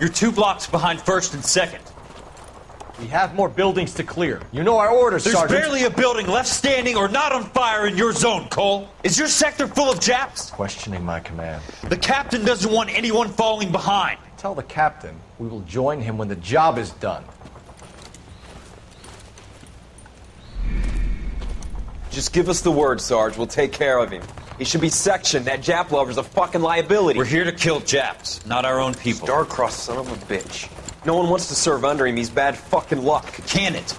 You're 2 blocks behind 1st and 2nd. We have more buildings to clear. You know our orders, There's Sergeant. barely a building left standing or not on fire in your zone, Cole. Is your sector full of Japs? Questioning my command. The captain doesn't want anyone falling behind. Tell the captain we will join him when the job is done. Just give us the word, Sarge. We'll take care of him. He should be sectioned. That Jap lover's a fucking liability. We're here to kill Japs, not our own people. Star-crossed son of a bitch. No one wants to serve under him. He's bad fucking luck. Can it?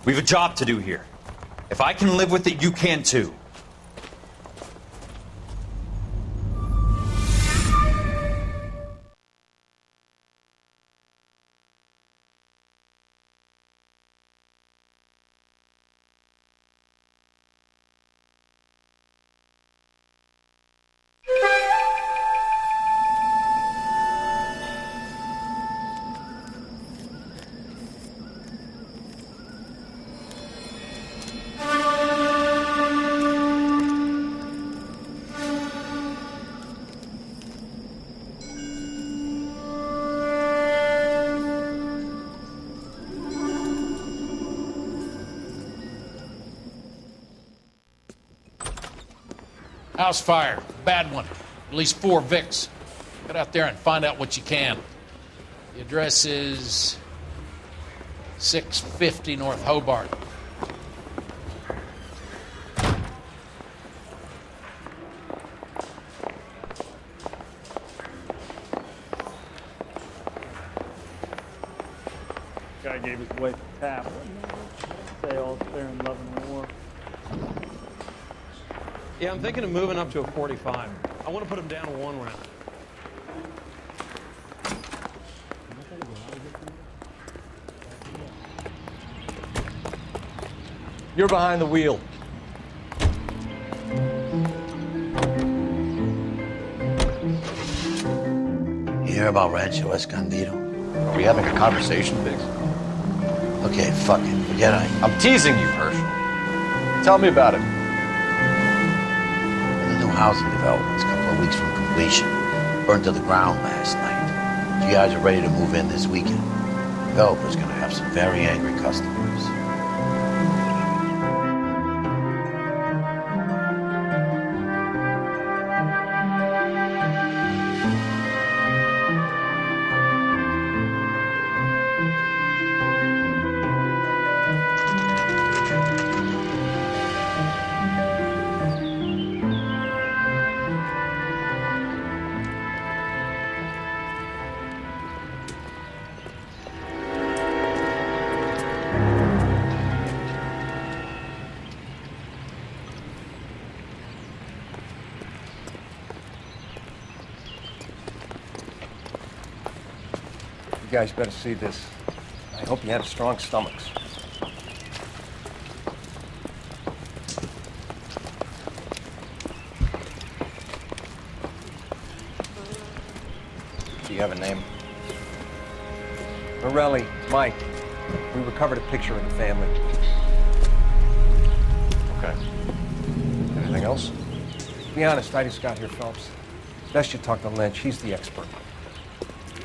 We have a job to do here. If I can live with it, you can too. House fire. Bad one. At least 4 Vicks. Get out there and find out what you can. The address is 650 North Hobart. Guy gave his wife a tap. Say all fair in love and war. Yeah, I'm thinking of moving up to a 45. I want to put him down to 1 round. You're behind the wheel. You hear about Rancho Escondido? Are we having a conversation, Biggs? Okay, fuck it. Forget I... I'm teasing you, Herschel. Tell me about it. The new housing development's a couple of weeks from completion. Burned to the ground last night. GIs are ready to move in this weekend. The developer's gonna have some very angry customers. You guys better see this. I hope you had strong stomachs. Do you have a name? Morelli, Mike. We recovered a picture of the family. Okay. Anything else? To be honest, I just got here, Phelps. Best you talk to Lynch. He's the expert.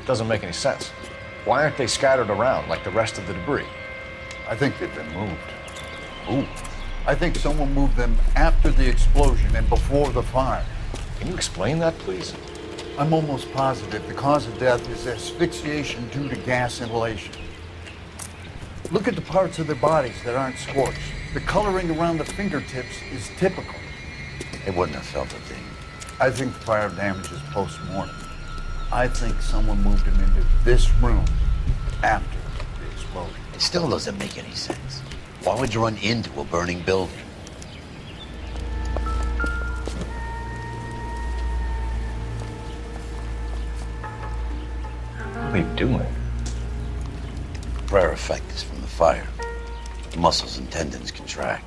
Doesn't make any sense. Why aren't they scattered around like the rest of the debris? I think they've been moved. Ooh. I think someone moved them after the explosion and before the fire. Can you explain that, please? I'm almost positive the cause of death is asphyxiation due to gas inhalation. Look at the parts of their bodies that aren't scorched. The coloring around the fingertips is typical. They wouldn't have felt a thing. I think the fire damage is post-mortem. I think someone moved him into this room after the explosion. It still doesn't make any sense. Why would you run into a burning building? What are you doing? Prayer effect is from the fire. The muscles and tendons contract.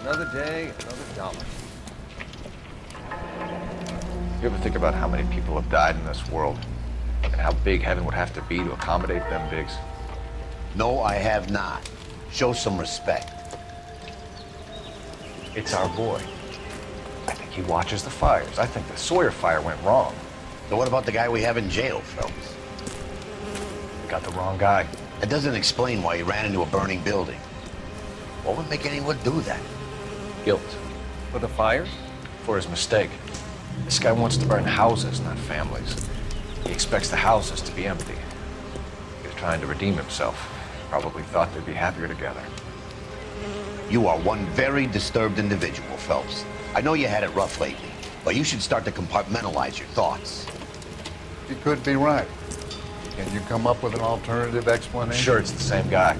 Another day, another dollar. You ever think about how many people have died in this world? And how big heaven would have to be to accommodate them, Biggs? No, I have not. Show some respect. It's our boy. I think he watches the fires. I think the Sawyer fire went wrong. So what about the guy we have in jail, Phelps? We got the wrong guy. That doesn't explain why he ran into a burning building. What would make anyone do that? Guilt. For the fires? For his mistake. This guy wants to burn houses, not families. He expects the houses to be empty. He was trying to redeem himself. Probably thought they'd be happier together. You are one very disturbed individual, Phelps. I know you had it rough lately, but you should start to compartmentalize your thoughts. You could be right. Can you come up with an alternative I'm explanation? sure it's the same guy.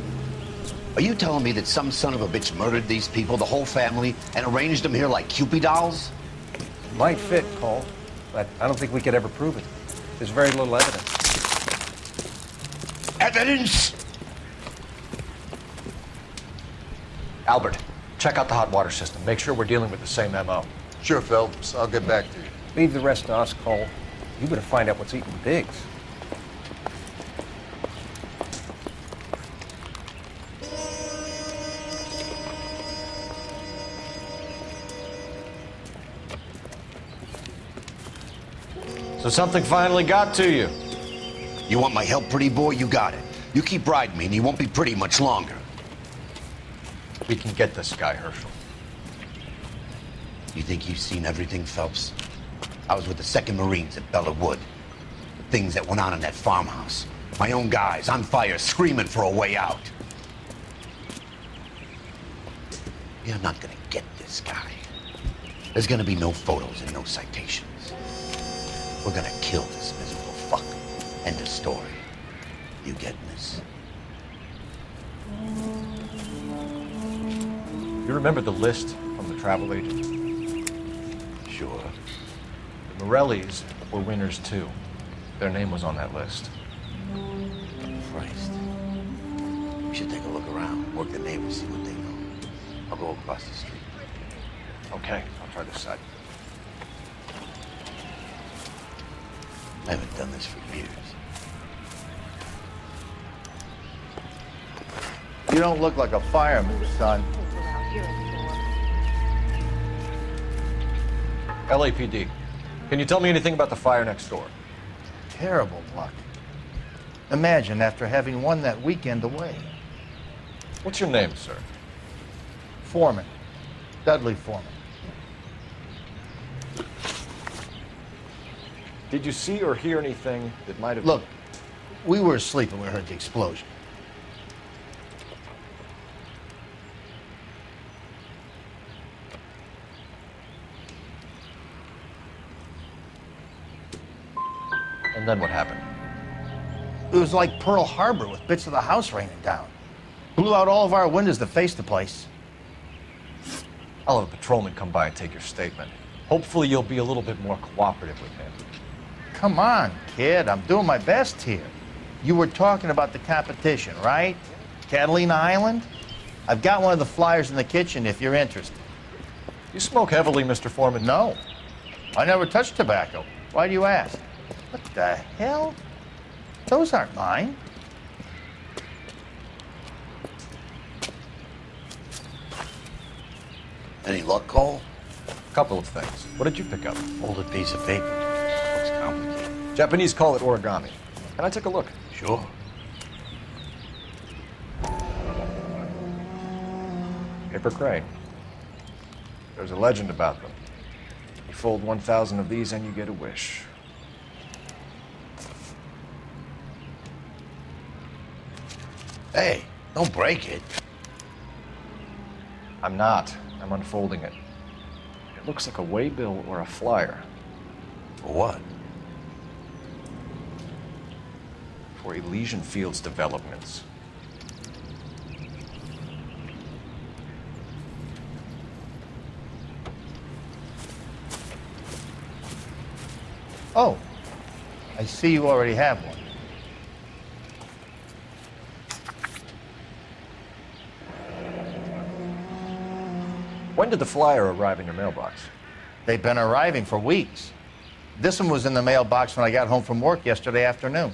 Are you telling me that some son of a bitch murdered these people, the whole family, and arranged them here like Cupid dolls? Might fit, Cole, but I don't think we could ever prove it. There's very little evidence. Evidence? Albert, check out the hot water system. Make sure we're dealing with the same MO. Sure, Phelps. I'll get back to you. Leave the rest to us, Cole. You better find out what's eating Biggs. So something finally got to you. You want my help, pretty boy? You got it. You keep riding me, and you won't be pretty much longer. We can get this guy, Herschel. You think you've seen everything, Phelps? I was with the 2nd Marines at Bella Wood. Things that went on in that farmhouse. My own guys on fire, screaming for a way out. You're not gonna get this guy. There's gonna be no photos and no citations. We're gonna kill this miserable fuck. End of story. You getting this? You remember the list from the travel agent? Sure. The Morellis were winners too. Their name was on that list. Christ. We should take a look around, work the neighbors, see what they know. I'll go across the street. Okay, I'll try this side. I haven't done this for years. You don't look like a fireman, son. LAPD. Can you tell me anything about the fire next door? Terrible luck. Imagine after having won that weekend away. What's your name, sir? Foreman. Dudley Foreman. Did you see or hear anything that might have... Look, we were asleep when we heard the explosion. And then what happened? It was like Pearl Harbor with bits of the house raining down. Blew out all of our windows to face the place. I'll have a patrolman come by and take your statement. Hopefully you'll be a little bit more cooperative with him. Come on, kid. I'm doing my best here. You were talking about the competition, right? Catalina Island? I've got one of the flyers in the kitchen if you're interested. You smoke heavily, Mr. Foreman? No. I never touched tobacco. Why do you ask? What the hell? Those aren't mine. Any luck, Cole? Couple of things. What did you pick up? Folded piece of paper. Looks complicated. Japanese call it origami. Can I take a look? Sure. Paper crane. There's a legend about them. You fold 1,000 of these and you get a wish. Hey, don't break it. I'm not. I'm unfolding it. It looks like a waybill or a flyer. For what? For Elysian Fields developments. Oh, I see you already have one. When did the flyer arrive in your mailbox? They've been arriving for weeks. This one was in the mailbox when I got home from work yesterday afternoon.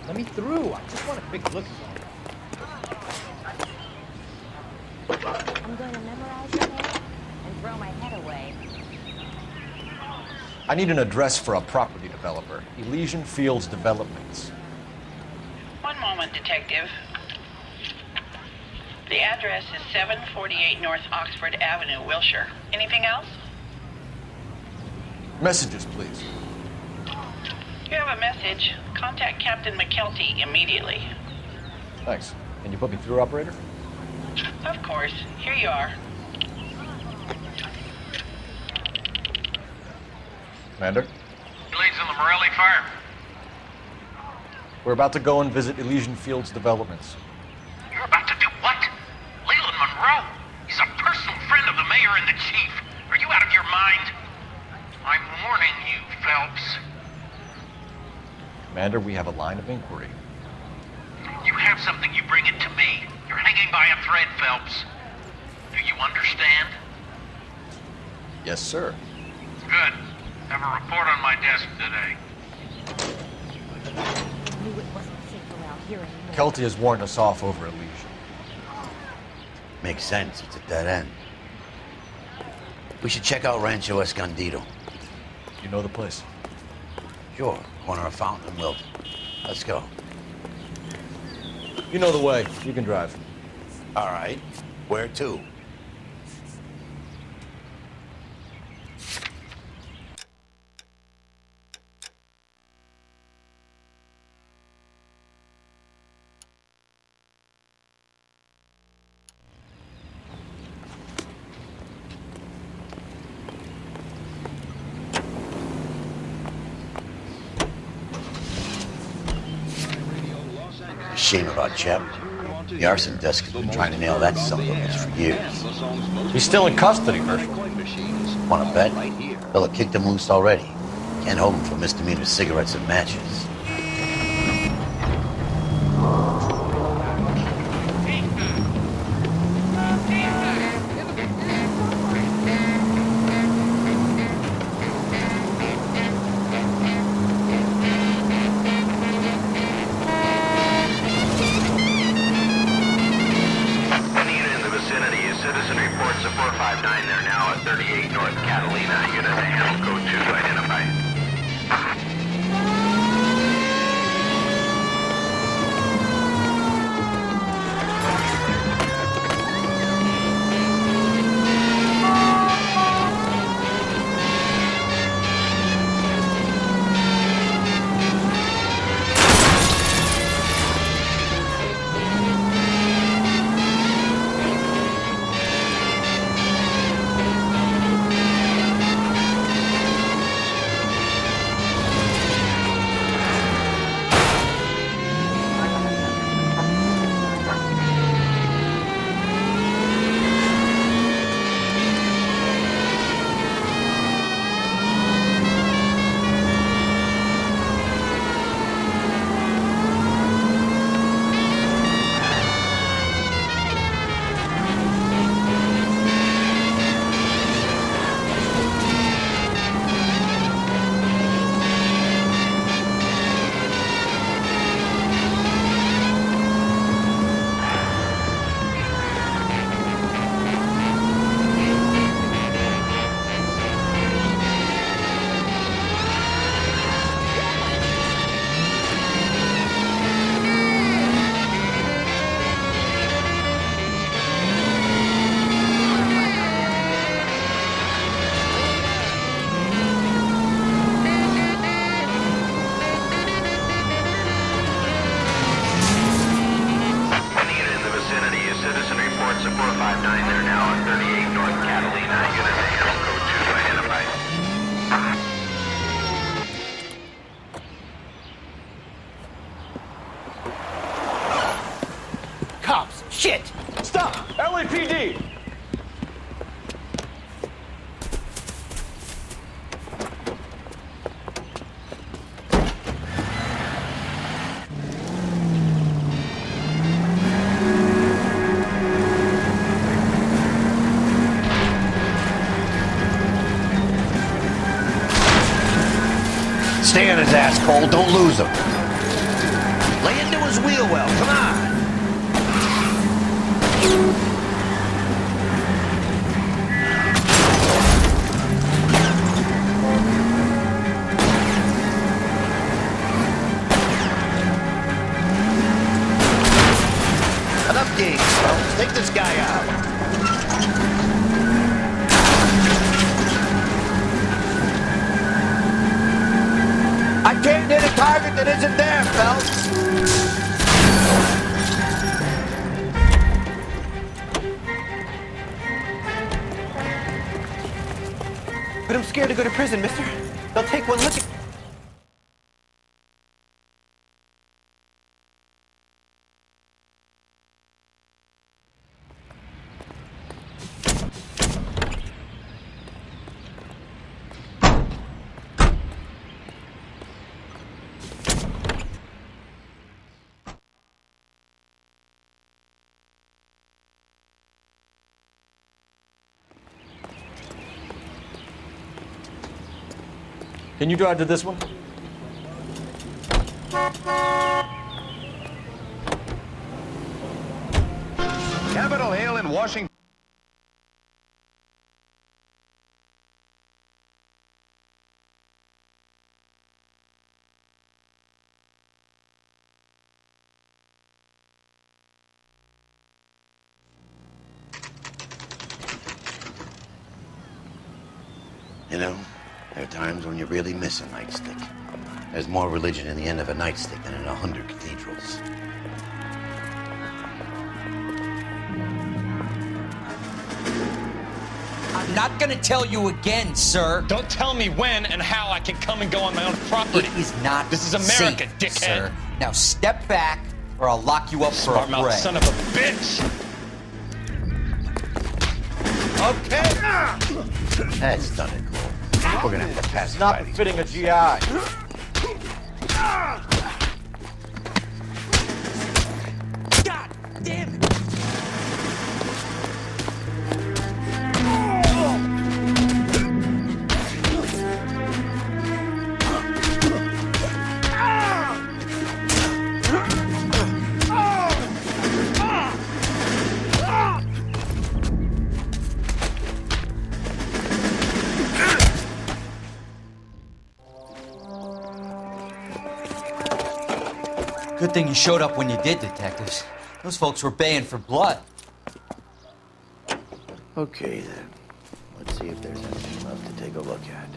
Let me through. I just want a quick look. I'm going to memorize your name and throw my head away. I need an address for a property developer. Elysian Fields Developments. One moment, Detective. The address is 748 North Oxford Avenue, Wilshire. Anything else? Messages, please. You have a message. Contact Captain McKelty immediately. Thanks. Can you put me through, operator? Of course. Here you are. Commander? Leads in the Morelli fire. We're about to go and visit Elysian Fields Developments. You're about to do what? Leland Monroe? He's a personal friend of the mayor and the chief. Are you out of your mind? I'm warning you, Phelps. Commander, we have a line of inquiry. You have something, you bring it to me. You're hanging by a thread, Phelps. Do you understand? Yes, sir. Good. Have a report on my desk today. I knew it wasn't safe around here anymore. Kelty has warned us off over Elysian. Makes sense. It's a dead end. We should check out Rancho Escondido. You know the place? Sure. Corner of Fountain and Wilton. Let's go. You know the way. You can drive. All right. Where to? Shame about Shep. The arson desk has been trying to nail that son of a bitch for years. He's still in custody, Herschel. Want to bet? They'll have kicked him loose already. Can't hold him for misdemeanor cigarettes and matches. Shit! Stop! LAPD! Stay on his ass, Cole. Don't lose him. well. Come on. Enough games, folks. Take this guy out. I can't hit a target that isn't there, Phelps. But I'm scared to go to prison, mister. They'll take one look at... Can you drive to this one? Capitol Hill in Washington. You know, there are times when you really miss a nightstick. There's more religion in the end of a nightstick than in 100 cathedrals. I'm not gonna tell you again, sir. Don't tell me when and how I can come and go on my own property. It is not This is America, safe, dickhead. sir. Now step back, or I'll lock you up for a Smart-mouth break. son of a bitch! Okay. That's done it, Cole. We're gonna have to pass it. Not befitting a GI. God damn it! Good thing you showed up when you did, detectives. Those folks were baying for blood. Okay, then. Let's see if there's anything left to take a look at.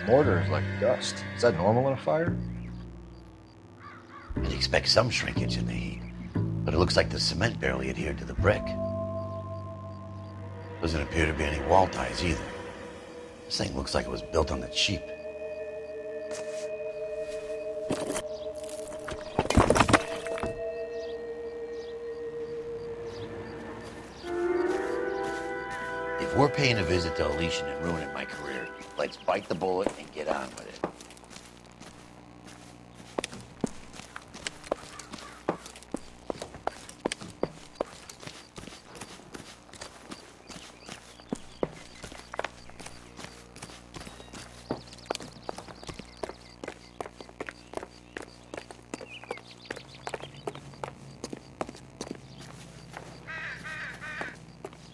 Mortar is like dust. Is that normal in a fire? I'd expect some shrinkage in the heat, but it looks like the cement barely adhered to the brick. Doesn't appear to be any wall ties either. This thing looks like it was built on the cheap. If we're paying a visit to Elysian and ruining my career, let's bite the bullet and get on with it.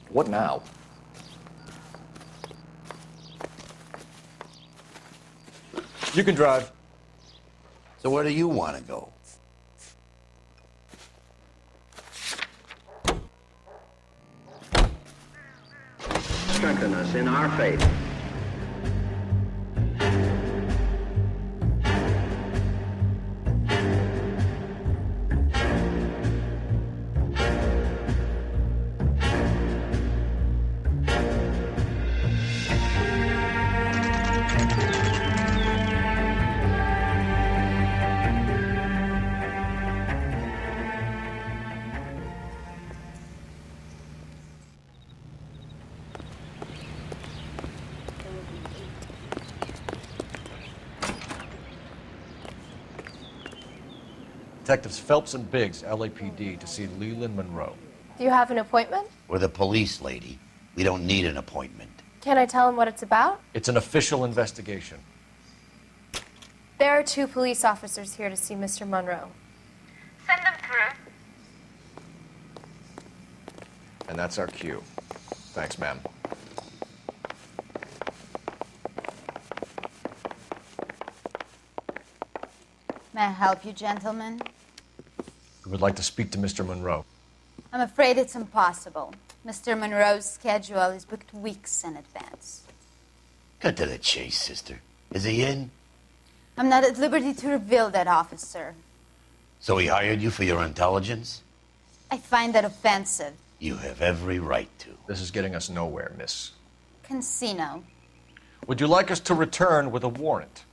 What now? You can drive. So where do you want to go? Strengthen us in our faith. Detectives Phelps and Biggs, LAPD, to see Leland Monroe. Do you have an appointment? We're the police, lady. We don't need an appointment. Can I tell him what it's about? It's an official investigation. There are 2 police officers here to see Mr. Monroe. Send them through. And that's our cue. Thanks, ma'am. May I help you, gentlemen? We would like to speak to Mr. Monroe. I'm afraid it's impossible. Mr. Monroe's schedule is booked weeks in advance. Cut to the chase, sister. Is he in? I'm not at liberty to reveal that, officer. So he hired you for your intelligence? I find that offensive. You have every right to. This is getting us nowhere, miss. Casino. Would you like us to return with a warrant?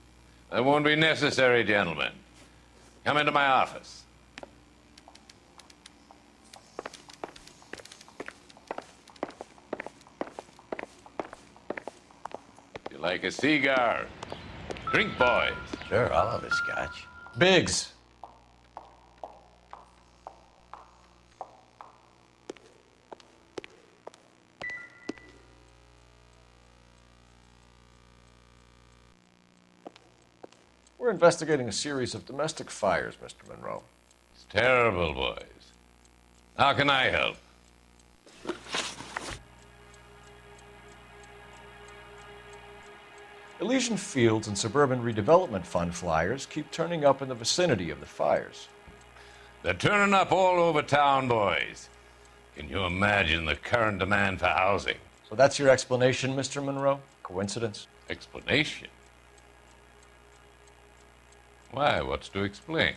That won't be necessary, gentlemen. Come into my office. You like a cigar? Drink, boys. Sure, I'll have a scotch. Biggs. We're investigating a series of domestic fires, Mr. Monroe. It's terrible, boys. How can I help? Elysian Fields and Suburban Redevelopment Fund flyers keep turning up in the vicinity of the fires. They're turning up all over town, boys. Can you imagine the current demand for housing? So that's your explanation, Mr. Monroe? Coincidence? Explanation? Why, what's to explain?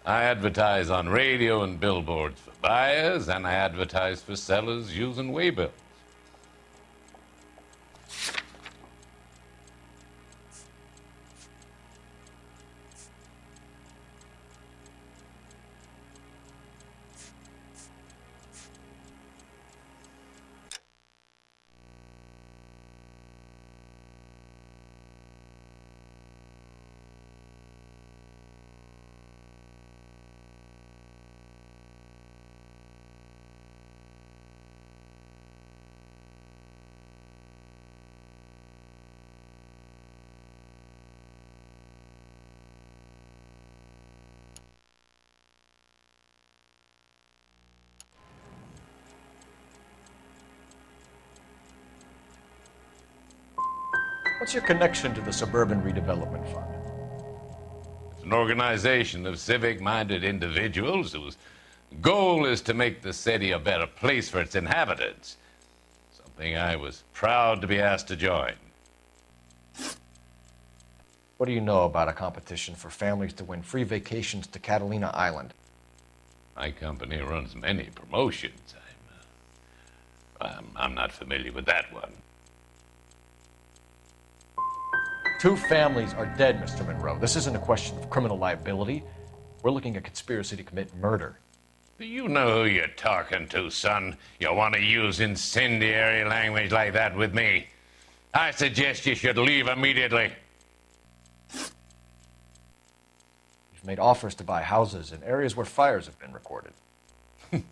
I advertise on radio and billboards for buyers, and I advertise for sellers using waybills. What's your connection to the Suburban Redevelopment Fund? It's an organization of civic-minded individuals whose goal is to make the city a better place for its inhabitants. Something I was proud to be asked to join. What do you know about a competition for families to win free vacations to Catalina Island? My company runs many promotions. I'm not familiar with that one. 2 families are dead, Mr. Monroe. This isn't a question of criminal liability. We're looking at conspiracy to commit murder. Do you know who you're talking to, son? You want to use incendiary language like that with me? I suggest you should leave immediately. You've made offers to buy houses in areas where fires have been recorded. Are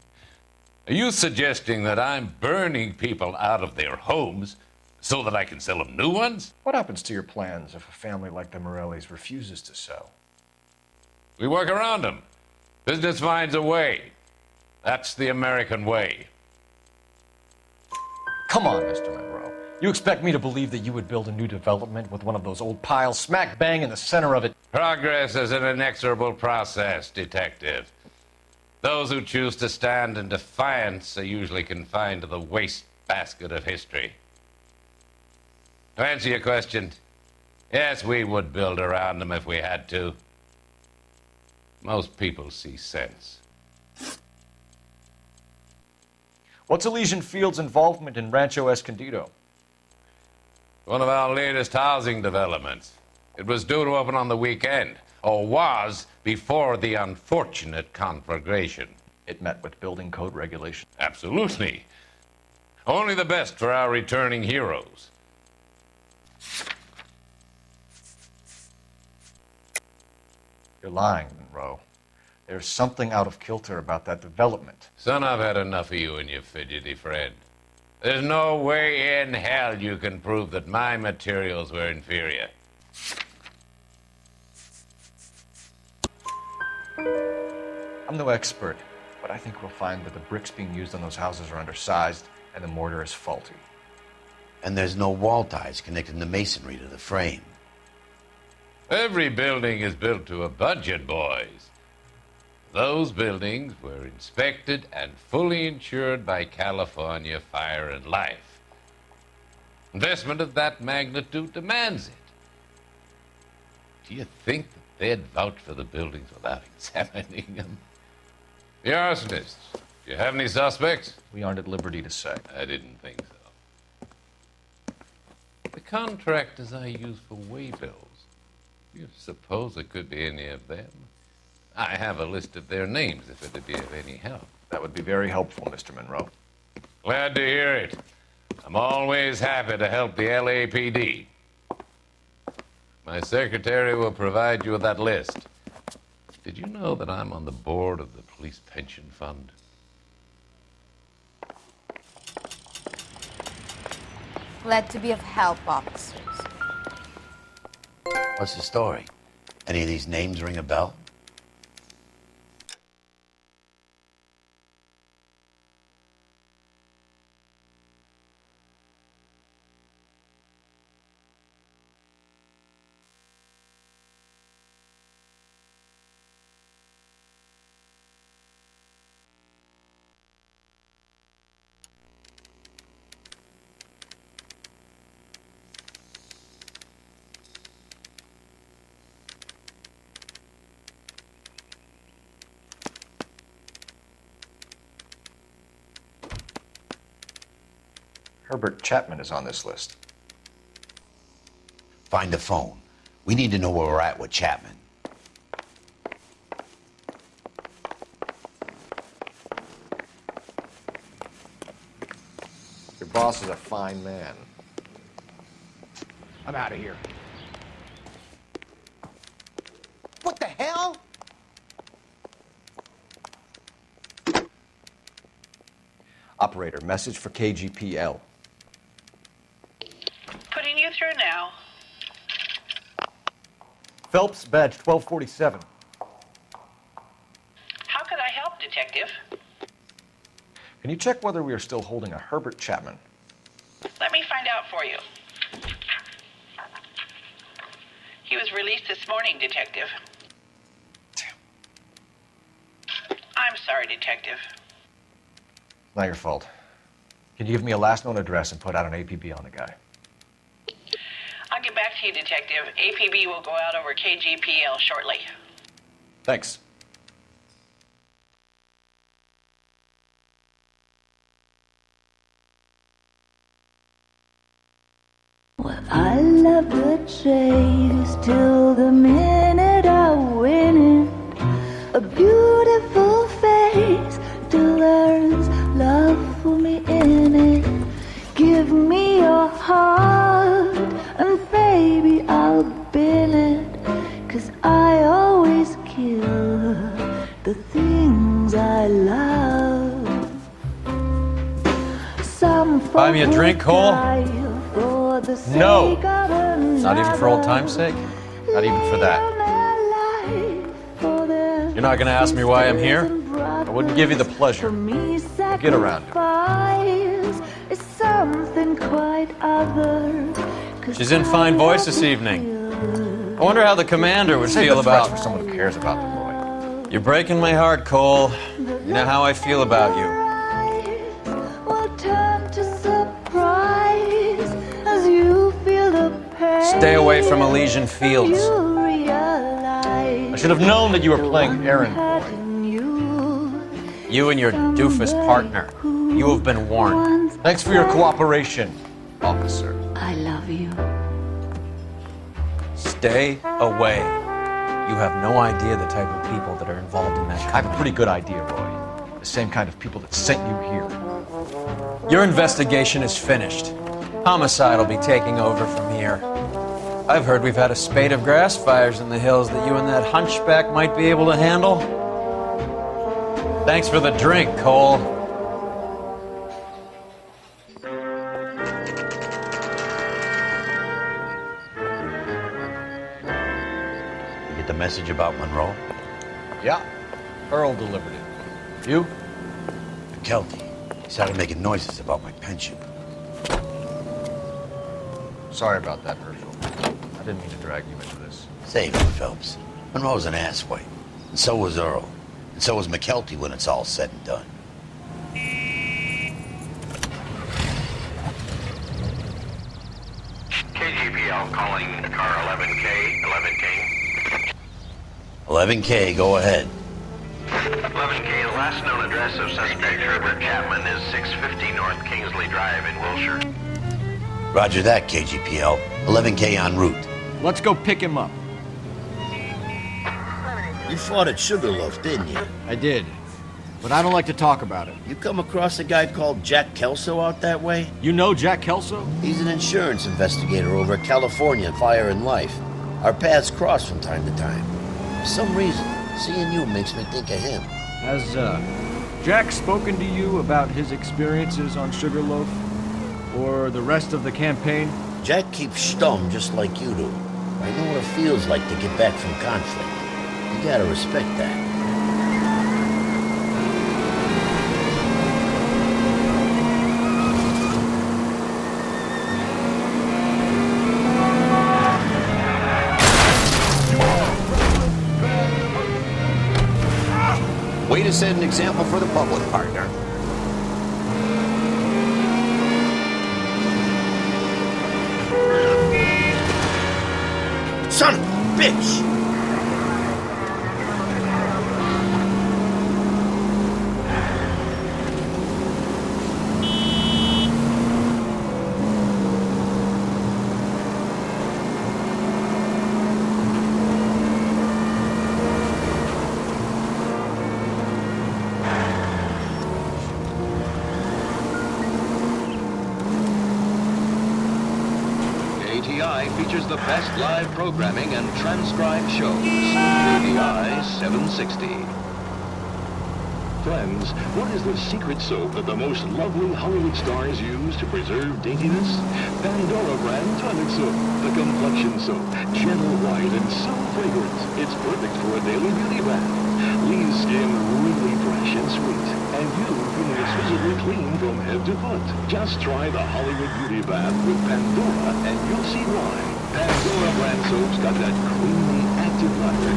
you suggesting that I'm burning people out of their homes so that I can sell them new ones? What happens to your plans if a family like the Morellis refuses to sell? We work around them. Business finds a way. That's the American way. Come on, Mr. Monroe. You expect me to believe that you would build a new development with one of those old piles smack bang in the center of it? Progress is an inexorable process, Detective. Those who choose to stand in defiance are usually confined to the wastebasket of history. To answer your question, yes, we would build around them if we had to. Most people see sense. What's Elysian Fields' involvement in Rancho Escondido? One of our latest housing developments. It was due to open on the weekend, or was before the unfortunate conflagration. It met with building code regulations? Absolutely. Only the best for our returning heroes. You're lying, Monroe. There's something out of kilter about that development. Son, I've had enough of you and your fidgety friend. There's no way in hell you can prove that my materials were inferior. I'm no expert, but I think we'll find that the bricks being used on those houses are undersized and the mortar is faulty. And there's no wall ties connecting the masonry to the frame. Every building is built to a budget, boys. Those buildings were inspected and fully insured by California Fire and Life. Investment of that magnitude demands it. Do you think that they'd vouch for the buildings without examining them? The arsonists, do you have any suspects? We aren't at liberty to say. I didn't think so. The contractors I use for waybills, you suppose it could be any of them? I have a list of their names if it would be of any help. That would be very helpful, Mr. Monroe. Glad to hear it. I'm always happy to help the LAPD. My secretary will provide you with that list. Did you know that I'm on the board of the Police Pension Fund? Glad to be of help, officers. What's the story? Any of these names ring a bell? Herbert Chapman is on this list. Find the phone. We need to know where we're at with Chapman. Your boss is a fine man. I'm out of here. What the hell? Operator, message for KGPL. Putting you through now. Phelps, badge 1247. How could I help, Detective? Can you check whether we are still holding a Herbert Chapman? Let me find out for you. He was released this morning, Detective. I'm sorry, Detective. Not your fault. Can you give me a last known address and put out an APB on the guy? I'll get back to you, Detective. APB will go out over KGPL shortly. Thanks. Well, I love the chase till the minute I win it. A beautiful face till there's love for me in it. Give me your heart and baby I'll bill it. 'Cause I always kill the things I love. Some Buy me a drink, Cole? No! Not even for old time's sake? Not even for that. You're not going to ask me why I'm here? I wouldn't give you the pleasure. Get around it. It's something quite other. She's in fine voice this evening. I wonder how the commander would feel about... for someone who cares about the boy. You're breaking my heart, Cole. You know how I feel about you. Stay away from Elysian Fields. I should have known that you were playing errand boy. You and your doofus partner. You have been warned. Thanks for your cooperation, officer. I love you. Stay away. You have no idea the type of people that are involved in that I have a pretty good idea, Roy. The same kind of people that sent you here. Your investigation is finished. Homicide will be taking over from here. I've heard we've had a spate of grass fires in the hills that you and that hunchback might be able to handle. Thanks for the drink, Cole. You get the message about Monroe? Yeah. Earl delivered it. You? McKelty. He started making noises about my pension. Sorry about that, Herschel. I didn't mean to drag you into this. Save it, Phelps. Monroe's an asswipe. And so was Earl. And so was McKelty when it's all said and done. KGPL calling car 11K, 11K. 11K, go ahead. 11K, the last known address of suspect Herbert Chapman is 650 North Kingsley Drive in Wilshire. Roger that, KGPL. 11K en route. Let's go pick him up. You fought at Sugarloaf, didn't you? I did. But I don't like to talk about it. You come across a guy called Jack Kelso out that way? You know Jack Kelso? He's an insurance investigator over at California Fire and Life. Our paths cross from time to time. For some reason, seeing you makes me think of him. Has, Jack spoken to you about his experiences on Sugarloaf? Or the rest of the campaign? Jack keeps stum just like you do. I know what it feels like to get back from conflict. You gotta respect that. Way to set an example for the public, partner. Son of a bitch! Features the best live programming and transcribed shows. ADI 760. Friends, what is the secret soap that the most lovely Hollywood stars use to preserve daintiness? Pandora brand tonic soap, the complexion soap. Gentle white and so fragrant, it's perfect for a daily beauty bath. Leaves skin really fresh and sweet, and you feeling exquisitely clean from head to foot. Just try the Hollywood Beauty Bath with Pandora, and you'll see why. Pandora brand soap's got that creamy, active lather.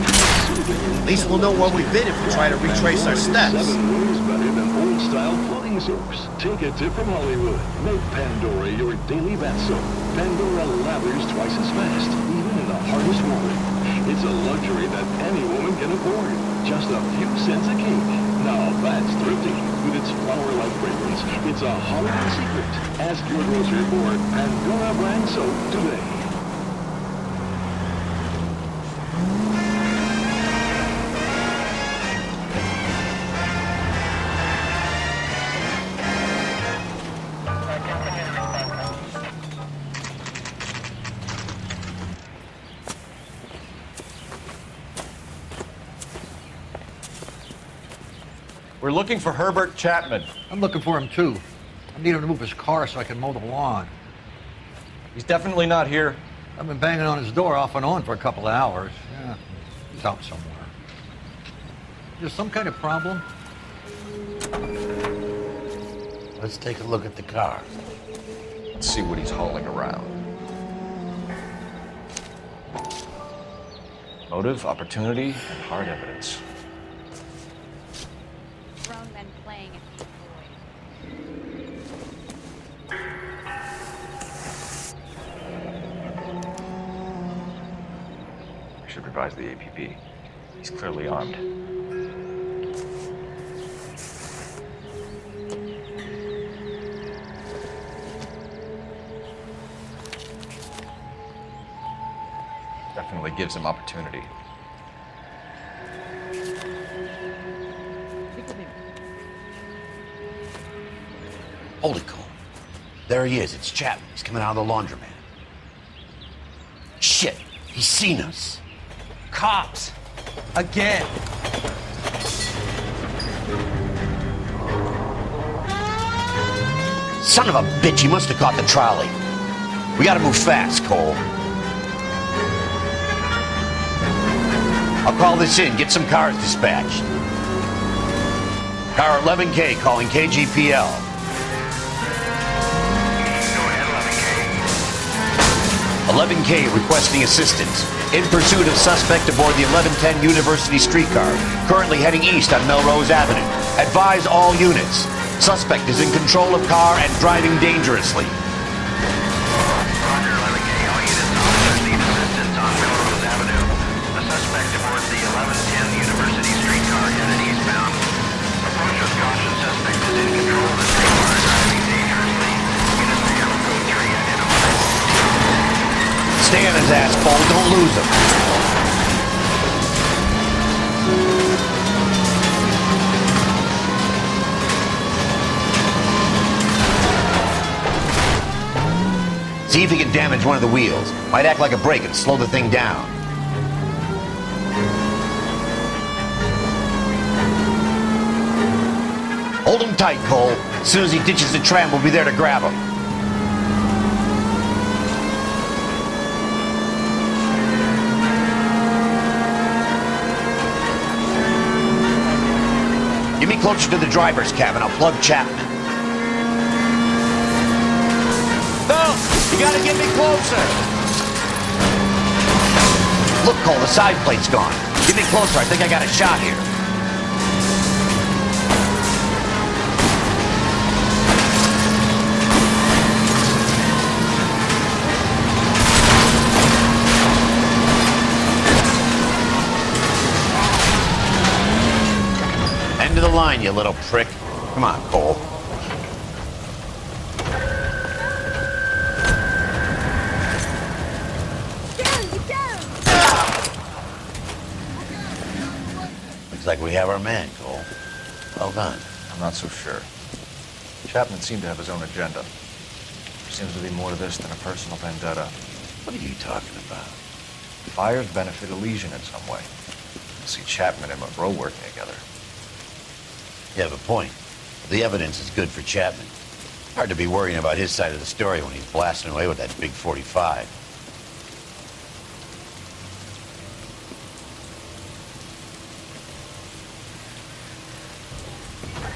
At least we'll know where we've been if we try to retrace our steps. 7 ways better than old-style floating soaps. Take a tip from Hollywood. Make Pandora your daily bath soap. Pandora lathers twice as fast, even in the hardest water. It's a luxury that any woman can afford. Just a few cents a cake. Now that's thrifty. With its flower-like fragrance, it's a Hollywood secret. Ask your grocer for Pandora brand soap today. We're looking for Herbert Chapman. I'm looking for him too. I need him to move his car so I can mow the lawn. He's definitely not here. I've been banging on his door off and on for a couple of hours. Yeah, he's out somewhere. Is there some kind of problem? Let's take a look at the car. Let's see what he's hauling around. Motive, opportunity, and hard evidence. Grown men playing at these I should revise the APB. He's clearly armed. Definitely gives him opportunity. Hold it, Cole. There he is. It's Chapman. He's coming out of the laundromat. Shit! He's seen us. Cops! Again! Son of a bitch, he must have caught the trolley. We gotta move fast, Cole. I'll call this in, get some cars dispatched. Car 11K calling KGPL. 11K requesting assistance. In pursuit of suspect aboard the 1110 University streetcar, currently heading east on Melrose Avenue. Advise all units. Suspect is in control of car and driving dangerously. Roger, 11K. All units and officers need assistance on Melrose Avenue. A suspect aboard the 1110 University streetcar headed eastbound. Approach with caution. Suspect is in control of the streetcar and driving dangerously. Units may have code 3 identified. Stay on his ass, Cole. Don't lose him. See if he can damage one of the wheels. Might act like a brake and slow the thing down. Hold him tight, Cole. As soon as he ditches the tram, we'll be there to grab him. Get me closer to the driver's cabin. I'll plug Chapman. No! You gotta get me closer! Look, Cole, the side plate's gone. Get me closer. I think I got a shot here. End of the line, you little prick. Come on, Cole. Looks like we have our man, Cole. Well done. I'm not so sure. Chapman seemed to have his own agenda. There seems to be more to this than a personal vendetta. What are you talking about? Fires benefit Elysian in some way. I see Chapman and Monroe working together. You have a point. The evidence is good for Chapman. Hard to be worrying about his side of the story when he's blasting away with that big 45.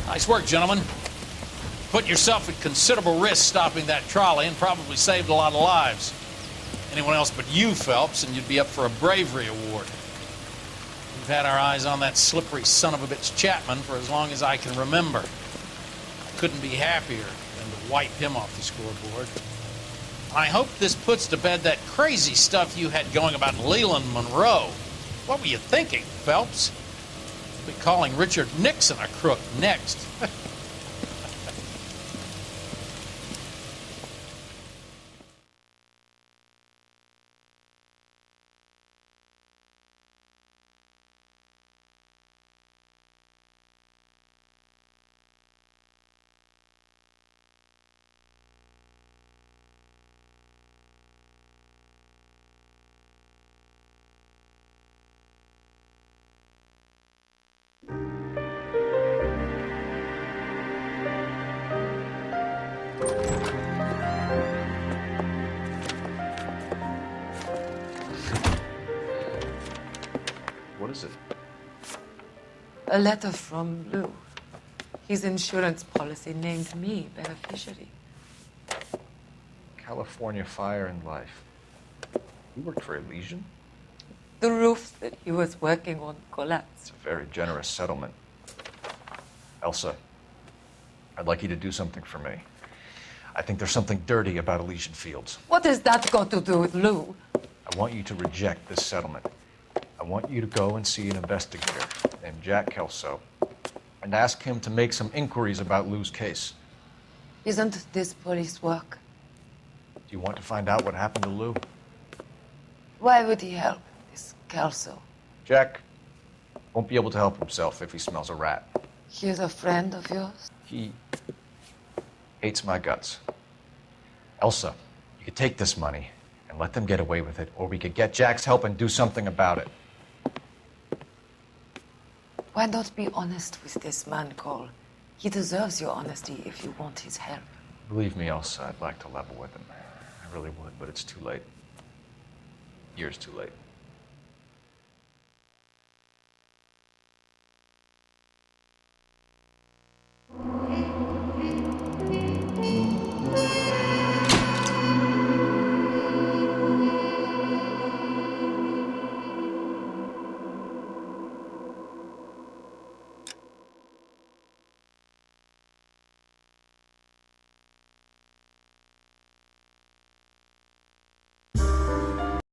Nice work, gentlemen. Put yourself at considerable risk stopping that trolley and probably saved a lot of lives. Anyone else but you, Phelps, and you'd be up for a bravery award. We've had our eyes on that slippery son of a bitch Chapman for as long as I can remember. I couldn't be happier than to wipe him off the scoreboard. I hope this puts to bed that crazy stuff you had going about Leland Monroe. What were you thinking, Phelps? We'll be calling Richard Nixon a crook next. What is it? A letter from Lou. His insurance policy named me beneficiary. California Fire and Life. You worked for Elysian? The roof that he was working on collapsed. It's a very generous settlement. Elsa, I'd like you to do something for me. I think there's something dirty about Elysian Fields. What has that got to do with Lou? I want you to reject this settlement. I want you to go and see an investigator named Jack Kelso and ask him to make some inquiries about Lou's case. Isn't this police work? Do you want to find out what happened to Lou? Why would he help, this Kelso? Jack won't be able to help himself if he smells a rat. He's a friend of yours? He hates my guts. Elsa, you could take this money and let them get away with it, or we could get Jack's help and do something about it. Why not be honest with this man, Cole? He deserves your honesty if you want his help. Believe me, Elsa, I'd like to level with him. I really would, but it's too late. Years too late.